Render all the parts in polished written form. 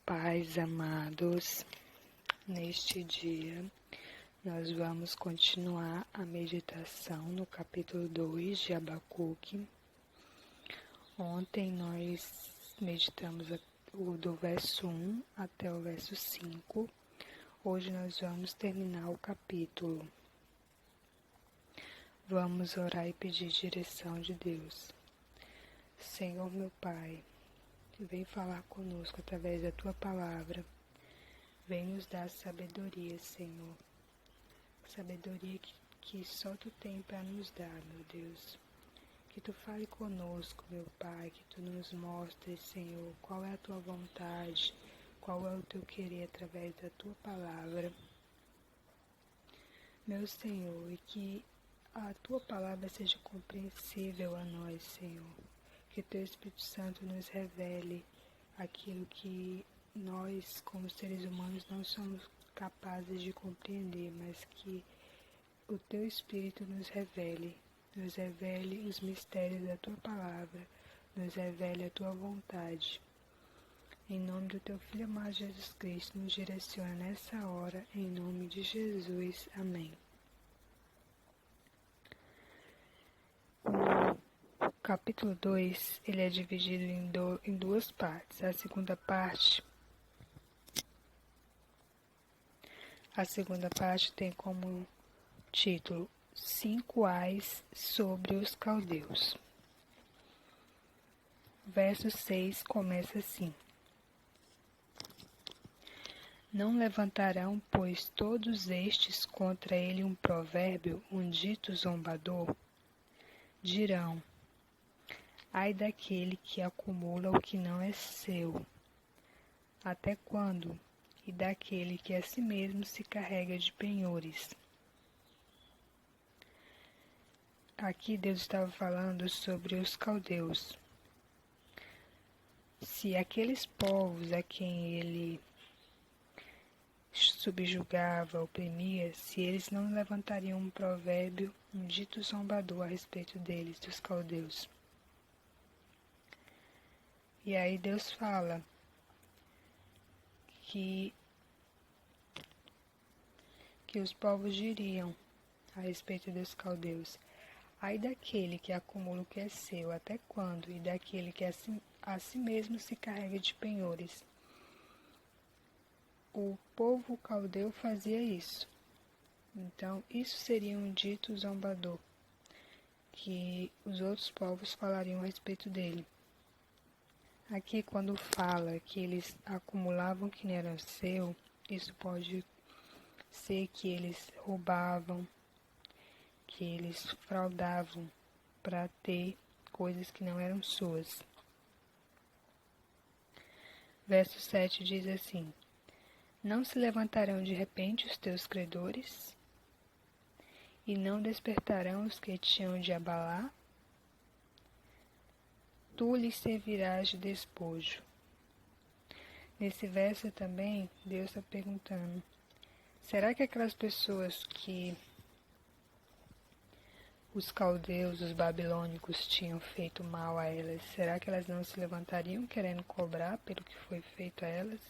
paz, amados. Neste dia, nós vamos continuar a meditação no capítulo 2 de Abacuque. Ontem nós meditamos do verso 1 até o verso 5. Hoje nós vamos terminar o capítulo. Vamos orar e pedir direção de Deus. Senhor meu Pai, vem falar conosco através da Tua Palavra. Vem nos dar sabedoria, Senhor. Sabedoria que só Tu tem para nos dar, meu Deus. Que Tu fale conosco, meu Pai. Que Tu nos mostres, Senhor, qual é a Tua vontade, qual é o Teu querer através da Tua Palavra. Meu Senhor, e que a Tua Palavra seja compreensível a nós, Senhor. Que Teu Espírito Santo nos revele aquilo que nós, como seres humanos, não somos capazes de compreender, mas que o Teu Espírito nos revele os mistérios da Tua Palavra, nos revele a Tua vontade. Em nome do Teu Filho amado Jesus Cristo, nos direciona nessa hora, em nome de Jesus. Amém. O capítulo 2, ele é dividido em duas partes. A segunda parte tem como título 5 ais sobre os caldeus. Verso 6 começa assim: Não levantarão, pois, todos estes contra ele um provérbio, um dito zombador? Dirão: ai daquele que acumula o que não é seu. Até quando? E daquele que a si mesmo se carrega de penhores. Aqui Deus estava falando sobre os caldeus. Se aqueles povos a quem ele subjugava, oprimia, se eles não levantariam um provérbio, um dito zombador a respeito deles, dos caldeus. E aí Deus fala que os povos diriam a respeito dos caldeus: ai daquele que acumula o que é seu, até quando? E daquele que a si mesmo se carrega de penhores. O povo caldeu fazia isso. Então, isso seria um dito zombador, que os outros povos falariam a respeito dele. Aqui, quando fala que eles acumulavam o que não era seu, isso pode ser que eles roubavam, que eles fraudavam para ter coisas que não eram suas. Verso 7 diz assim: não se levantarão de repente os teus credores, e não despertarão os que te hão de abalar? Tu lhes servirás de despojo. Nesse verso também, Deus está perguntando: será que aquelas pessoas que os caldeus, os babilônicos, tinham feito mal a elas, será que elas não se levantariam querendo cobrar pelo que foi feito a elas?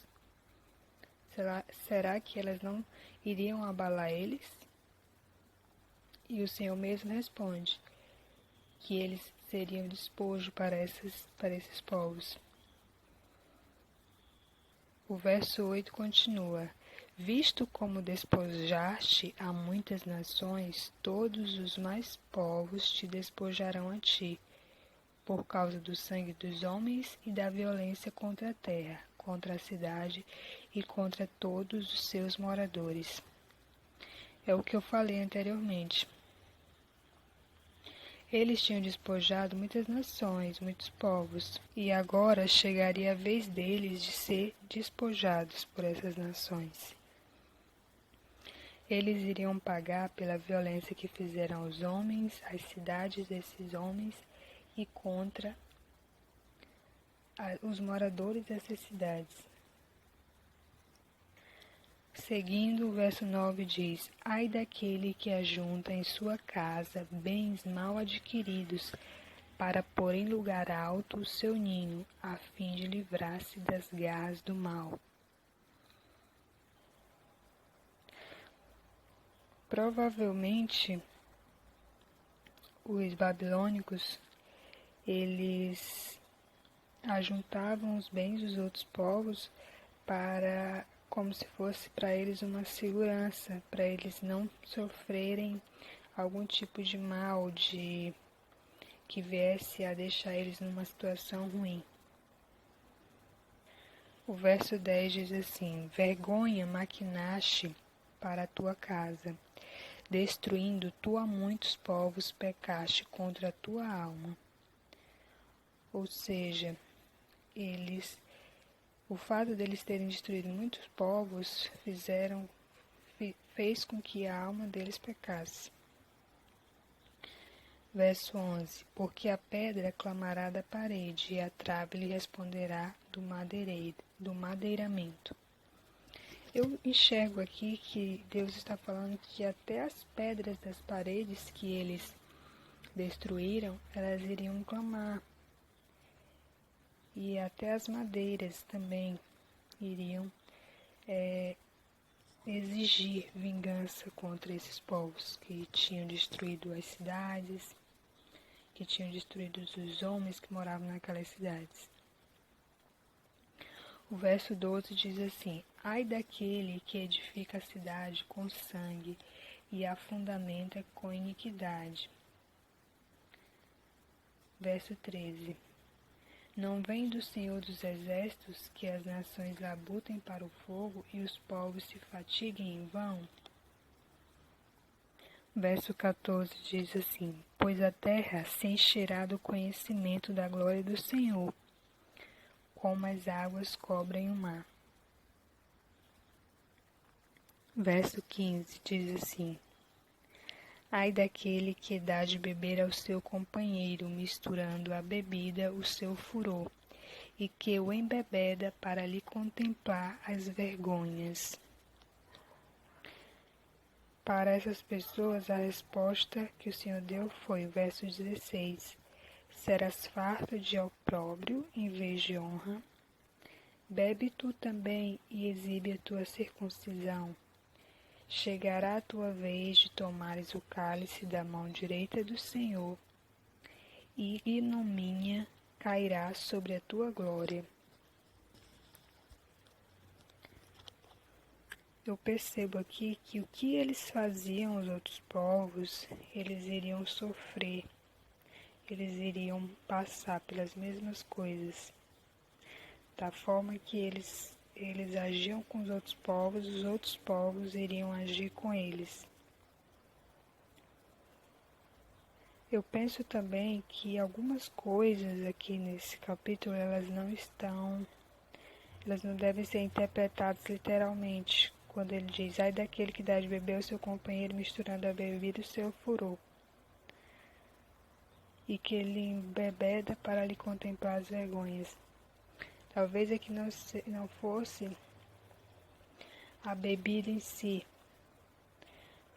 Será que elas não iriam abalar eles? E o Senhor mesmo responde que eles seriam despojo para esses povos. O verso 8 continua: visto como despojaste a muitas nações, todos os mais povos te despojarão a ti, por causa do sangue dos homens e da violência contra a terra, contra a cidade e contra todos os seus moradores. É o que eu falei anteriormente. Eles tinham despojado muitas nações, muitos povos, e agora chegaria a vez deles de ser despojados por essas nações. Eles iriam pagar pela violência que fizeram aos homens, às cidades desses homens e contra os moradores dessas cidades. Seguindo, o verso 9 diz: ai daquele que ajunta em sua casa bens mal adquiridos, para pôr em lugar alto o seu ninho, a fim de livrar-se das garras do mal. Provavelmente, os babilônicos, eles ajuntavam os bens dos outros povos para, como se fosse para eles uma segurança, para eles não sofrerem algum tipo de mal, que viesse a deixar eles numa situação ruim. O verso 10 diz assim: vergonha maquinaste para a tua casa, destruindo tu a muitos povos pecaste contra a tua alma. Ou seja, o fato deles terem destruído muitos povos fez com que a alma deles pecasse. Verso 11: porque a pedra clamará da parede, e a trave lhe responderá do madeiramento. Eu enxergo aqui que Deus está falando que até as pedras das paredes que eles destruíram, elas iriam clamar. E até as madeiras também iriam exigir vingança contra esses povos que tinham destruído as cidades, que tinham destruído os homens que moravam naquelas cidades. O verso 12 diz assim: ai daquele que edifica a cidade com sangue e a fundamenta com iniquidade. Verso 13: não vem do Senhor dos Exércitos que as nações labutem para o fogo e os povos se fatiguem em vão? Verso 14 diz assim: pois a terra se encherá do conhecimento da glória do Senhor, como as águas cobrem o mar. Verso 15 diz assim: ai daquele que dá de beber ao seu companheiro, misturando à bebida o seu furor, e que o embebeda para lhe contemplar as vergonhas. Para essas pessoas, a resposta que o Senhor deu foi, verso 16: serás farto de opróbrio em vez de honra. Bebe tu também e exibe a tua circuncisão. Chegará a tua vez de tomares o cálice da mão direita do Senhor, e ignomínia cairá sobre a tua glória. Eu percebo aqui que o que eles faziam aos outros povos, eles iriam sofrer, eles iriam passar pelas mesmas coisas. Da forma que eles agiam com os outros povos iriam agir com eles. Eu penso também que algumas coisas aqui nesse capítulo, elas não devem ser interpretadas literalmente. Quando ele diz, ai daquele que dá de beber ao seu companheiro, misturando a bebida o seu furor, e que ele embebeda para lhe contemplar as vergonhas. Talvez aqui não fosse a bebida em si,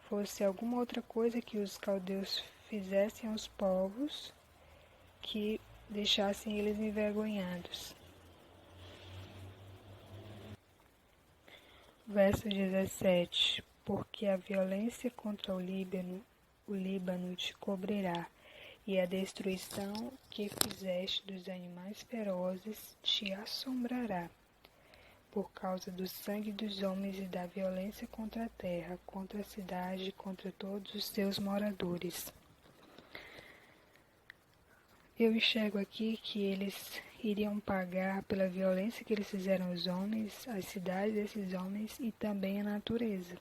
fosse alguma outra coisa que os caldeus fizessem aos povos que deixassem eles envergonhados. Verso 17: porque a violência contra o Líbano te cobrirá, e a destruição que fizeste dos animais ferozes te assombrará, por causa do sangue dos homens e da violência contra a terra, contra a cidade e contra todos os seus moradores. Eu enxergo aqui que eles iriam pagar pela violência que eles fizeram aos homens, às cidades desses homens e também à natureza.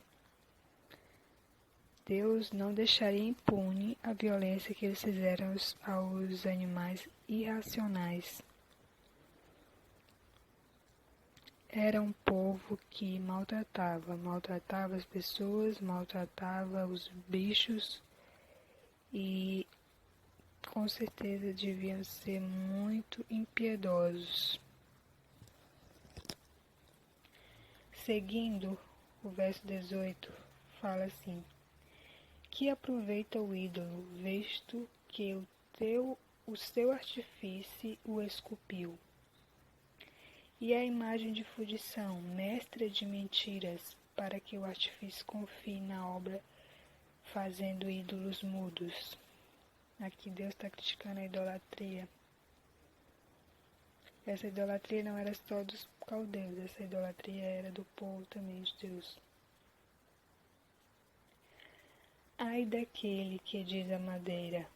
Deus não deixaria impune a violência que eles fizeram aos animais irracionais. Era um povo que maltratava as pessoas, maltratava os bichos e com certeza deviam ser muito impiedosos. Seguindo, o verso 18 fala assim: que aproveita o ídolo, visto que o teu o seu artífice o esculpiu. E a imagem de fundição, mestra de mentiras, para que o artífice confie na obra, fazendo ídolos mudos. Aqui Deus está criticando a idolatria. Essa idolatria não era só dos caldeus, essa idolatria era do povo também de Deus. Ai daquele que diz a madeira,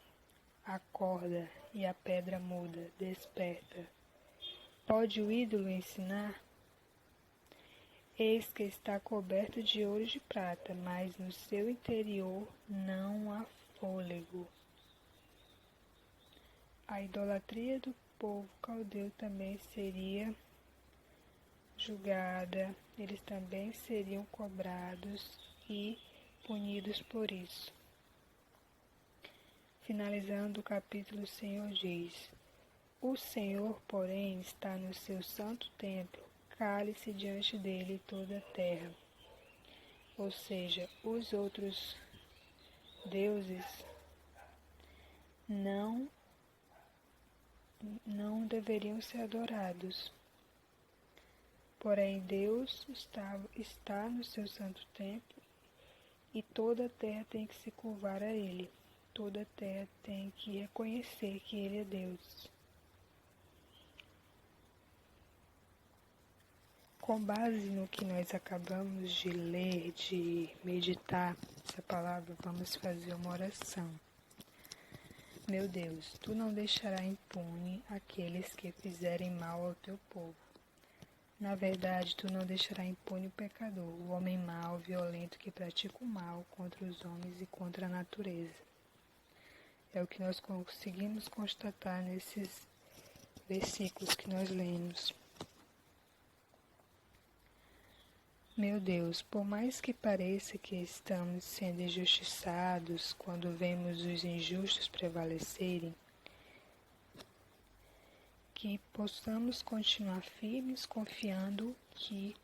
acorda, e a pedra muda, desperta. Pode o ídolo ensinar? Eis que está coberto de ouro e de prata, mas no seu interior não há fôlego. A idolatria do povo caldeu também seria julgada, eles também seriam cobrados e punidos por isso. Finalizando o capítulo, o Senhor diz: o Senhor, porém, está no seu santo templo, cale-se diante dele toda a terra. Ou seja, os outros deuses não deveriam ser adorados. Porém, Deus está no seu santo templo e toda a terra tem que se curvar a Ele. Toda a terra tem que reconhecer que Ele é Deus. Com base no que nós acabamos de ler, de meditar essa palavra, vamos fazer uma oração. Meu Deus, Tu não deixarás impune aqueles que fizerem mal ao Teu povo. Na verdade, Tu não deixarás impune o pecador, o homem mau, violento, que pratica o mal contra os homens e contra a natureza. É o que nós conseguimos constatar nesses versículos que nós lemos. Meu Deus, por mais que pareça que estamos sendo injustiçados quando vemos os injustos prevalecerem, que possamos continuar firmes, confiando que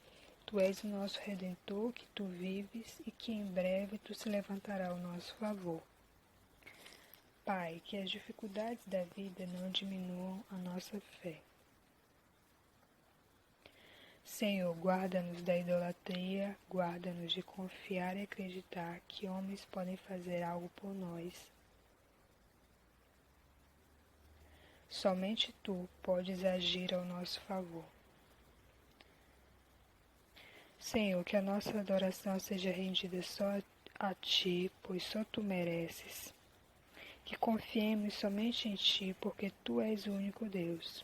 Tu és o nosso Redentor, que Tu vives e que em breve Tu se levantará ao nosso favor. Pai, que as dificuldades da vida não diminuam a nossa fé. Senhor, guarda-nos da idolatria, guarda-nos de confiar e acreditar que homens podem fazer algo por nós. Somente Tu podes agir ao nosso favor. Senhor, que a nossa adoração seja rendida só a Ti, pois só Tu mereces. Que confiemos somente em Ti, porque Tu és o único Deus.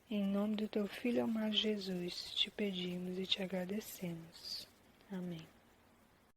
Em nome do Teu Filho amado Jesus, te pedimos e te agradecemos. Amém.